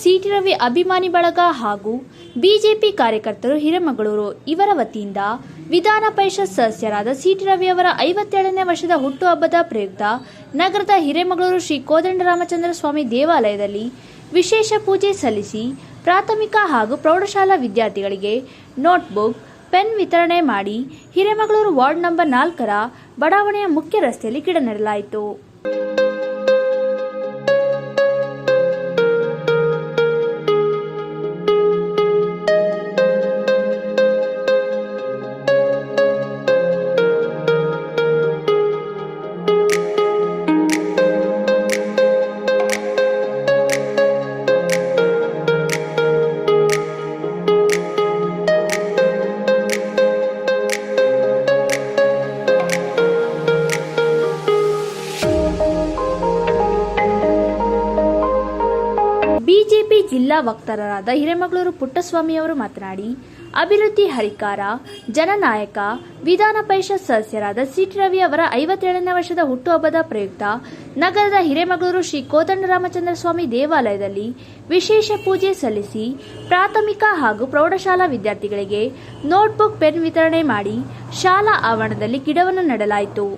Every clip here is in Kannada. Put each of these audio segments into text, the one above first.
ಸಿಟಿ ರವಿ ಅಭಿಮಾನಿ ಬಳಗ ಹಾಗೂ ಬಿಜೆಪಿ ಕಾರ್ಯಕರ್ತರು ಹಿರೇಮಗಳೂರು ಇವರ ವತಿಯಿಂದ ವಿಧಾನ ಪರಿಷತ್ ಸದಸ್ಯರಾದ ಸಿಟಿ ರವಿ ಅವರ 57ನೇ ವರ್ಷದ ಹುಟ್ಟುಹಬ್ಬದ ಪ್ರಯುಕ್ತ ನಗರದ ಹಿರೇಮಗಳೂರು ಶ್ರೀ ಕೋದಂಡರಾಮಚಂದ್ರ ಸ್ವಾಮಿ ದೇವಾಲಯದಲ್ಲಿ ವಿಶೇಷ ಪೂಜೆ ಸಲ್ಲಿಸಿ ಪ್ರಾಥಮಿಕ ಹಾಗೂ ಪ್ರೌಢಶಾಲಾ ವಿದ್ಯಾರ್ಥಿಗಳಿಗೆ ನೋಟ್ಬುಕ್, ಪೆನ್ ವಿತರಣೆ ಮಾಡಿ ಹಿರೇಮಗಳೂರು ವಾರ್ಡ್ ನಂಬರ್ 4ರ ಬಡಾವಣೆಯ ಮುಖ್ಯ ರಸ್ತೆಯಲ್ಲಿ ಗಿಡ ನೆಡಲಾಯಿತು. ಬಿಜೆಪಿ ಜಿಲ್ಲಾ ವಕ್ತಾರರಾದ ಹಿರೇಮಗಳೂರು ಪುಟ್ಟಸ್ವಾಮಿಯವರು ಮಾತನಾಡಿ, ಅಭಿವೃದ್ಧಿ ಹರಿಕಾರ, ಜನನಾಯಕ, ವಿಧಾನ ಪರಿಷತ್ ಸದಸ್ಯರಾದ ಸಿಟಿ ರವಿ ಅವರ 57ನೇ ವರ್ಷದ ಹುಟ್ಟುಹಬ್ಬದ ಪ್ರಯುಕ್ತ ನಗರದ ಹಿರೇಮಗಳೂರು ಶ್ರೀ ಕೋದಂಡರಾಮಚಂದ್ರ ಸ್ವಾಮಿ ದೇವಾಲಯದಲ್ಲಿ ವಿಶೇಷ ಪೂಜೆ ಸಲ್ಲಿಸಿ ಪ್ರಾಥಮಿಕ ಹಾಗೂ ಪ್ರೌಢಶಾಲಾ ವಿದ್ಯಾರ್ಥಿಗಳಿಗೆ ನೋಟ್ಬುಕ್, ಪೆನ್ ವಿತರಣೆ ಮಾಡಿ ಶಾಲಾ ಆವರಣದಲ್ಲಿ ಗಿಡವನ್ನು ನೆಡಲಾಯಿತು.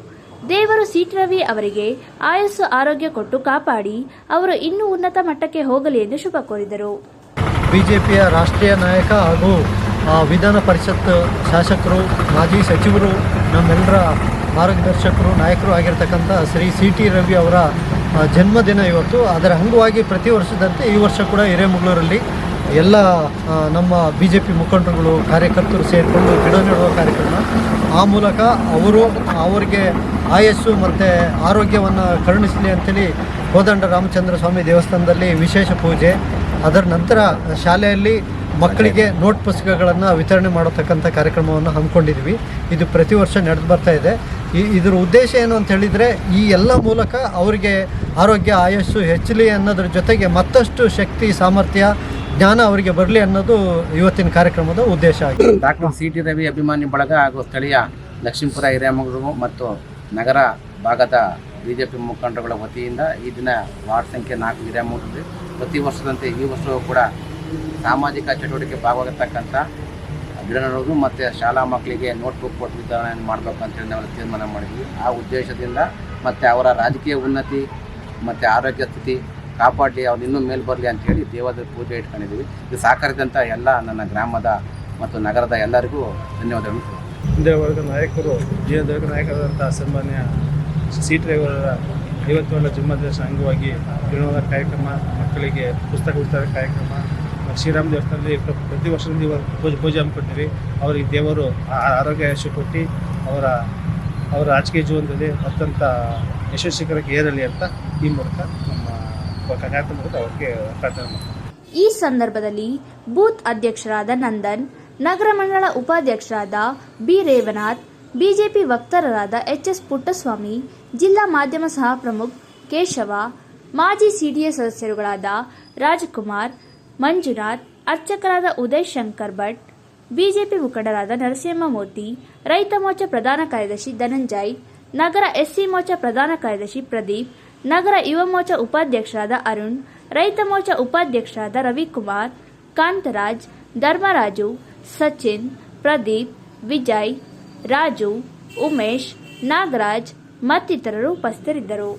ದೇವರು ಸಿಟಿ ರವಿ ಅವರಿಗೆ ಆಯಸ್ಸು ಆರೋಗ್ಯ ಕೊಟ್ಟು ಕಾಪಾಡಿ ಅವರು ಇನ್ನೂ ಉನ್ನತ ಮಟ್ಟಕ್ಕೆ ಹೋಗಲಿ ಎಂದು ಶುಭ ಕೋರಿದರು. ಬಿಜೆಪಿಯ ರಾಷ್ಟ್ರೀಯ ನಾಯಕ ಹಾಗೂ ವಿಧಾನ ಪರಿಷತ್ ಶಾಸಕರು, ಮಾಜಿ ಸಚಿವರು, ನಮ್ಮೆಲ್ಲರ ಮಾರ್ಗದರ್ಶಕರು, ನಾಯಕರು ಆಗಿರ್ತಕ್ಕಂಥ ಶ್ರೀ ಸಿಟಿ ರವಿ ಅವರ ಜನ್ಮದಿನ ಇವತ್ತು. ಅದರ ಅಂಗವಾಗಿ ಪ್ರತಿ ವರ್ಷದಂತೆ ಈ ವರ್ಷ ಕೂಡ ಹಿರೇಮಗಳೂರಲ್ಲಿ ಎಲ್ಲ ನಮ್ಮ ಬಿಜೆಪಿ ಮುಖಂಡರುಗಳು, ಕಾರ್ಯಕರ್ತರು ಸೇರಿಕೊಂಡು ಗಿಡ ನೆಡುವ ಕಾರ್ಯಕ್ರಮ, ಆ ಮೂಲಕ ಅವರಿಗೆ ಆಯಸ್ಸು ಮತ್ತು ಆರೋಗ್ಯವನ್ನು ಕರುಣಿಸಲಿ ಅಂತೇಳಿ ಕೋದಂಡ ರಾಮಚಂದ್ರ ಸ್ವಾಮಿ ದೇವಸ್ಥಾನದಲ್ಲಿ ವಿಶೇಷ ಪೂಜೆ, ಅದರ ನಂತರ ಶಾಲೆಯಲ್ಲಿ ಮಕ್ಕಳಿಗೆ ನೋಟ್ ಪುಸ್ತಕಗಳನ್ನು ವಿತರಣೆ ಮಾಡತಕ್ಕಂಥ ಕಾರ್ಯಕ್ರಮವನ್ನು ಹಮ್ಮಿಕೊಂಡಿದ್ವಿ. ಇದು ಪ್ರತಿ ವರ್ಷ ನಡೆದು ಬರ್ತಾ ಇದೆ. ಇದರ ಉದ್ದೇಶ ಏನು ಅಂತ ಹೇಳಿದರೆ, ಈ ಎಲ್ಲ ಮೂಲಕ ಅವರಿಗೆ ಆರೋಗ್ಯ, ಆಯಸ್ಸು ಹೆಚ್ಚಲಿ ಅನ್ನೋದ್ರ ಜೊತೆಗೆ ಮತ್ತಷ್ಟು ಶಕ್ತಿ, ಸಾಮರ್ಥ್ಯ, ಜ್ಞಾನ ಅವರಿಗೆ ಬರಲಿ ಅನ್ನೋದು ಇವತ್ತಿನ ಕಾರ್ಯಕ್ರಮದ ಉದ್ದೇಶ ಆಗಿದೆ. ಡಾಕ್ಟರ್ ಸಿಟಿ ರವಿ ಅಭಿಮಾನಿ ಬಳಗ ಹಾಗೂ ಸ್ಥಳೀಯ ಲಕ್ಷ್ಮೀಪುರ, ಹಿರೇಮಗಳೂರು ಮತ್ತು ನಗರ ಭಾಗದ ಬಿಜೆಪಿ ಮುಖಂಡರುಗಳ ವತಿಯಿಂದ ಈ ದಿನ ವಾರ್ಡ್ ಸಂಖ್ಯೆ 4 ಹಿರೇಮಗಳೂರಲ್ಲಿ ಪ್ರತಿ ವರ್ಷದಂತೆ ಈ ವರ್ಷವೂ ಕೂಡ ಸಾಮಾಜಿಕ ಚಟುವಟಿಕೆ ಭಾಗವಾಗಿರ್ತಕ್ಕಂಥ ಗಿಡ ನೆಡೋದು ಮತ್ತು ಶಾಲಾ ಮಕ್ಕಳಿಗೆ ನೋಟ್ಬುಕ್ ಕೊಟ್ಟು ವಿತರಣೆ ಮಾಡಬೇಕು ಅಂತೇಳಿ ನಾವು ತೀರ್ಮಾನ ಮಾಡಿದ್ವಿ. ಆ ಉದ್ದೇಶದಿಂದ ಮತ್ತು ಅವರ ರಾಜಕೀಯ ಉನ್ನತಿ ಮತ್ತು ಆರೋಗ್ಯ ಸ್ಥಿತಿ ಕಾಪಾಡಲಿ, ಅವ್ರು ಇನ್ನೂ ಮೇಲೆ ಬರಲಿ ಅಂಥೇಳಿ ದೇವದ ಪೂಜೆ ಇಟ್ಕೊಂಡಿದ್ದೀವಿ. ಇದು ಸಹಕರಿಸಿದಂಥ ಎಲ್ಲ ನನ್ನ ಗ್ರಾಮದ ಮತ್ತು ನಗರದ ಎಲ್ಲರಿಗೂ ಧನ್ಯವಾದಗಳು. ಹಿಂದೆ ವರ್ಗ ನಾಯಕರು, ಜೀವನದ ನಾಯಕರಾದಂಥ ಸನ್ಮಾನ್ಯ ಸಿಟಿ ರವಿ ಅವರ 50ನೇ ಜನ್ಮದಿವಸ ಅಂಗವಾಗಿ ಗಿಡದ ಕಾರ್ಯಕ್ರಮ, ಮಕ್ಕಳಿಗೆ ಪುಸ್ತಕ ವಿತರಣೆ ಕಾರ್ಯಕ್ರಮ, ಶ್ರೀರಾಮ ದೇವಸ್ಥಾನದಲ್ಲಿ ಪ್ರತಿ ವರ್ಷದಿಂದ ಪೂಜೆ ಹಮ್ಮಿಕೊಟ್ಟಿರಿ. ಅವರಿಗೆ ದೇವರು ಆರೋಗ್ಯ ಯಶಸ್ಸು ಕೊಟ್ಟು ಅವರ ರಾಜಕೀಯ ಜೀವನದಲ್ಲಿ ಅತ್ಯಂತ ಯಶಸ್ವಿಕರಕ್ಕೆ ಏರಲಿ ಅಂತ ಈ ಮೂಲಕ ನಮ್ಮ ಕಾರ್ಯಕ್ರಮ ಮೂಲಕ ಅವರಿಗೆ ಪ್ರಾರ್ಥನೆ ಮಾಡ್ತಾರೆ. ಈ ಸಂದರ್ಭದಲ್ಲಿ ಬೂತ್ ಅಧ್ಯಕ್ಷರಾದ ನಂದನ್, ನಗರ ಮಂಡಳ ಉಪಾಧ್ಯಕ್ಷರಾದ ಬಿ ರೇವನಾಥ್, ಬಿಜೆಪಿ ವಕ್ತಾರರಾದ ಎಚ್.ಎಸ್. ಪುಟ್ಟಸ್ವಾಮಿ, ಜಿಲ್ಲಾ ಮಾಧ್ಯಮ ಸಹ ಪ್ರಮುಖ ಕೇಶವ, ಮಾಜಿ ಸಿಡಿಎ ಸದಸ್ಯರುಗಳಾದ ರಾಜಕುಮಾರ್, ಮಂಜುನಾಥ್, ಅರ್ಚಕರಾದ ಉದಯ್ ಶಂಕರ್ ಭಟ್, ಬಿಜೆಪಿ ಮುಖಂಡರಾದ ನರಸಿಂಹಮೂರ್ತಿ, ರೈತ ಮೋರ್ಚಾ ಪ್ರಧಾನ ಕಾರ್ಯದರ್ಶಿ ಧನಂಜಯ್, ನಗರ ಎಸ್ಸಿ ಮೋರ್ಚಾ ಪ್ರಧಾನ ಕಾರ್ಯದರ್ಶಿ ಪ್ರದೀಪ್, ನಗರ ಯುವ ಮೋರ್ಚಾ ಉಪಾಧ್ಯಕ್ಷರಾದ ಅರುಣ್, ರೈತ ಮೋರ್ಚಾ ಉಪಾಧ್ಯಕ್ಷರಾದ ರವಿಕುಮಾರ್, ಕಾಂತರಾಜ್, ಧರ್ಮರಾಜು, ಸಚಿನ್, ಪ್ರದೀಪ್, ವಿಜಯ್, ರಾಜು, ಉಮೇಶ್, ನಾಗರಾಜ್ ಮತ್ತಿತರರು ಉಪಸ್ಥಿತರಿದ್ದರು.